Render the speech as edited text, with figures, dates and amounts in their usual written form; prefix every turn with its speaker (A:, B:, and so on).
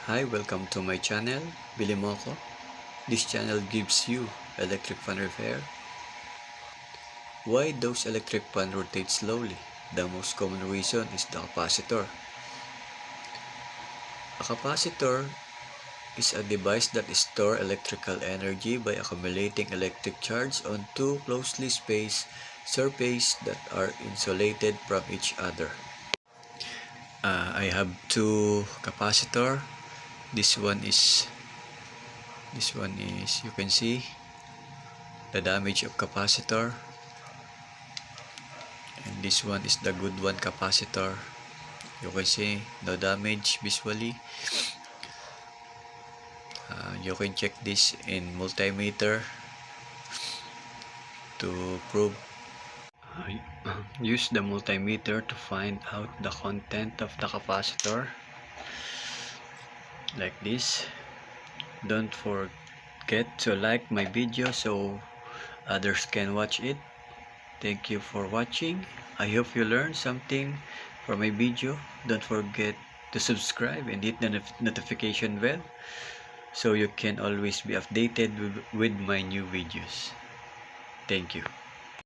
A: Hi, welcome to my channel, Bili Mo Ko. This channel gives you electric fan repair. Why those electric fan rotate slowly? The most common reason is the capacitor. A capacitor is a device that stores electrical energy by accumulating electric charge on two closely spaced surfaces that are insulated from each other. I have two capacitor. This one is you can see the damage of capacitor, and this one is the good one capacitor. You can see no damage visually. You can check this in multimeter to prove. Use the multimeter to find out the content of the capacitor like this. Don't forget to like my video so others can watch it. Thank you for watching. I hope you learned something from my video. Don't forget to subscribe and hit the notification bell so you can always be updated with my new videos. Thank you.